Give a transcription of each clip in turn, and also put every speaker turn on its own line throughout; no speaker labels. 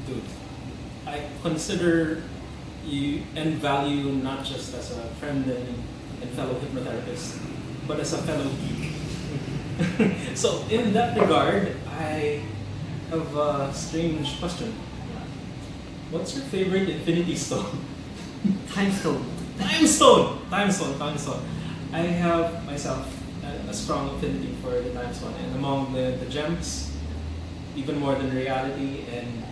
Dude, I consider you and value you not just as a friend and fellow hypnotherapist, but as a fellow geek. So in that regard, I have a strange question. What's your favorite infinity stone?
Time stone.
Time stone! Time stone, time stone. I have myself a strong affinity for the time stone, and among the gems, even more than reality and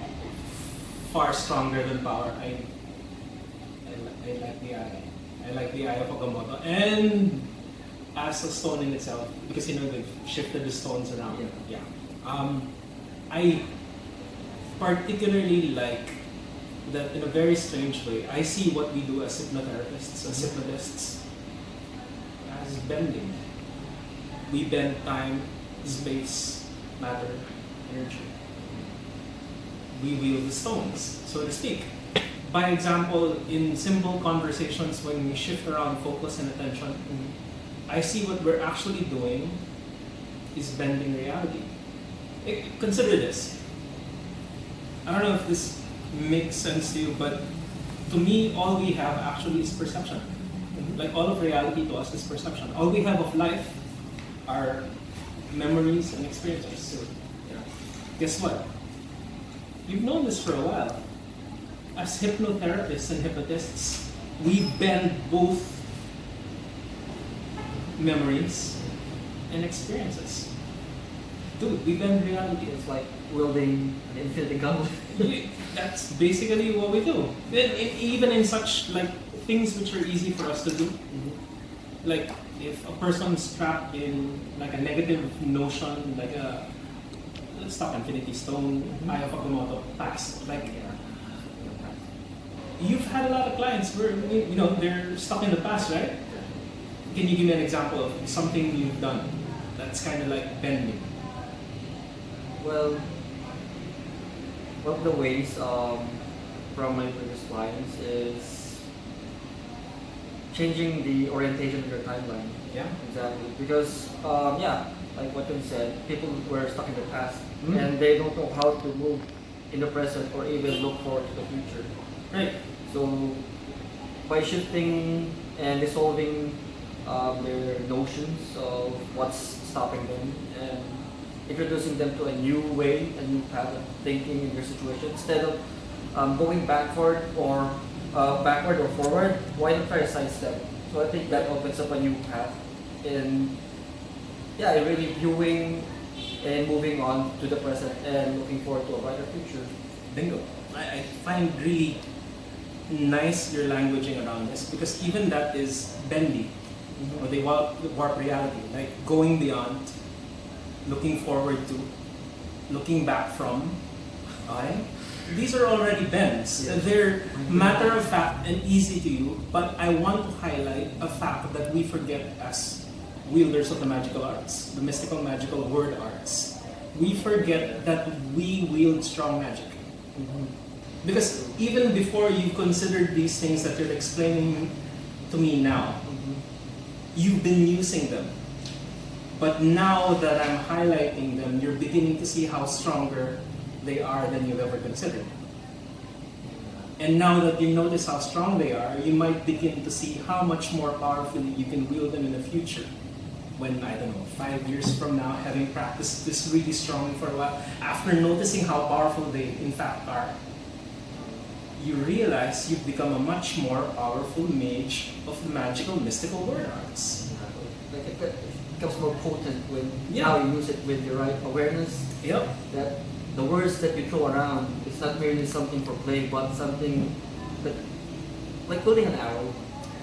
far stronger than power, I like the eye. I like the eye of Agamotto, and as a stone in itself, because they've shifted the stones around. Yeah. I particularly like that in a very strange way. I see what we do as hypnotherapists, as hypnotists, as bending. We bend time, space, matter, energy. We wield the stones, so to speak. By example, in simple conversations, when we shift around focus and attention, I see what we're actually doing is bending reality. Consider this. I don't know if this makes sense to you, but to me, all we have actually is perception. Like all of reality to us is perception. All we have of life are memories and experiences. So, guess what? You've known this for a while. As hypnotherapists and hypnotists, we bend both memories and experiences. Dude, we bend reality.
It's like wielding an infinity gauntlet.
That's basically what we do. Even in such like things which are easy for us to do. Like if a person's trapped in like a negative notion, like a let's talk infinity stone, eye of Agamotto, past. Like you've had a lot of clients where they're stuck in the past, right? Can you give me an example of something you've done that's kind of like bending?
Well, one of the ways from my previous clients is changing the orientation of your timeline.
Yeah,
exactly. Because like what you said, people were stuck in the past and they don't know how to move in the present or even look forward to the future.
Right.
So by shifting and dissolving their notions of what's stopping them and introducing them to a new way, a new path of thinking in their situation, instead of going backward or forward, why not try a sidestep? So I think that opens up a new path in really viewing and moving on to the present and looking forward to a brighter future.
Bingo. I find really nice your languaging around this because even that is bendy, or they warp reality, like going beyond, looking forward to, looking back from. These are already bends.
Yes.
They're matter of fact and easy to you, but I want to highlight a fact that we forget as wielders of the magical arts, the mystical magical word arts. We forget that we wield strong magic. Because even before you considered these things that you're explaining to me now, you've been using them. But now that I'm highlighting them, you're beginning to see how stronger they are than you've ever considered. And now that you notice how strong they are, you might begin to see how much more powerfully you can wield them in the future. When, 5 years from now, having practiced this really strongly for a while, after noticing how powerful they in fact are, you realize you've become a much more powerful mage of the magical, mystical word arts.
Like it becomes more potent when how you use it with your right awareness.
Yep.
That the words that you throw around, it's not merely something for play, but something that, like pulling an arrow.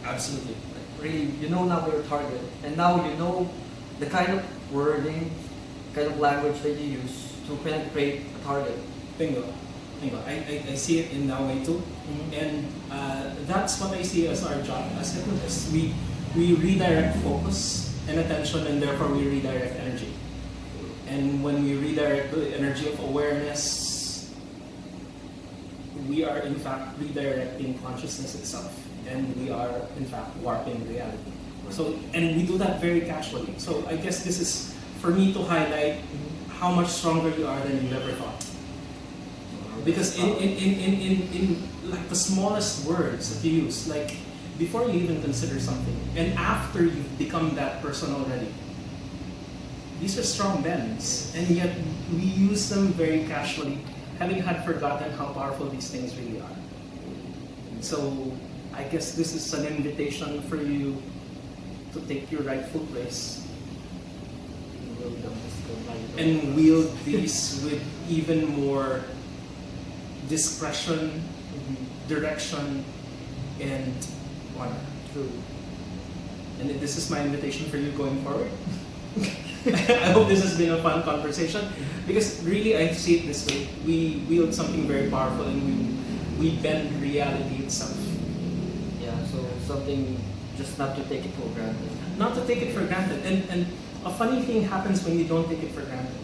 Absolutely.
Really, you know now your target, and now you know the kind of wording, kind of language that you use to penetrate a target.
Bingo. I see it in that way too, and that's what I see as our job as hypnotists. We redirect focus and attention, and therefore we redirect energy. And when we redirect the energy of awareness, we are in fact redirecting consciousness itself, and we are in fact warping reality. So, and we do that very casually. So I guess this is for me to highlight how much stronger you are than you ever thought. Because in like the smallest words that you use, like before you even consider something, and after you've become that person already, these are strong bends, and yet we use them very casually, having had forgotten how powerful these things really are. So I guess this is an invitation for you to take your rightful place and wield these with even more discretion, direction, and honor.
True.
And this is my invitation for you going forward. I hope this has been a fun conversation, because really I see it this way. We wield something very powerful, and we bend reality itself.
Yeah, so something just not to take it for granted.
Not to take it for granted. And a funny thing happens when you don't take it for granted.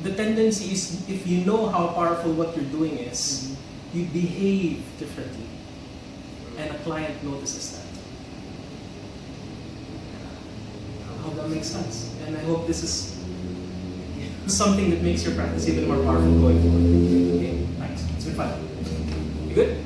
The tendency is, if you know how powerful what you're doing is, you behave differently. And a client notices that. I hope that makes sense. And I hope this is something that makes your practice even more powerful going forward. Okay, thanks. It's been fun. You good?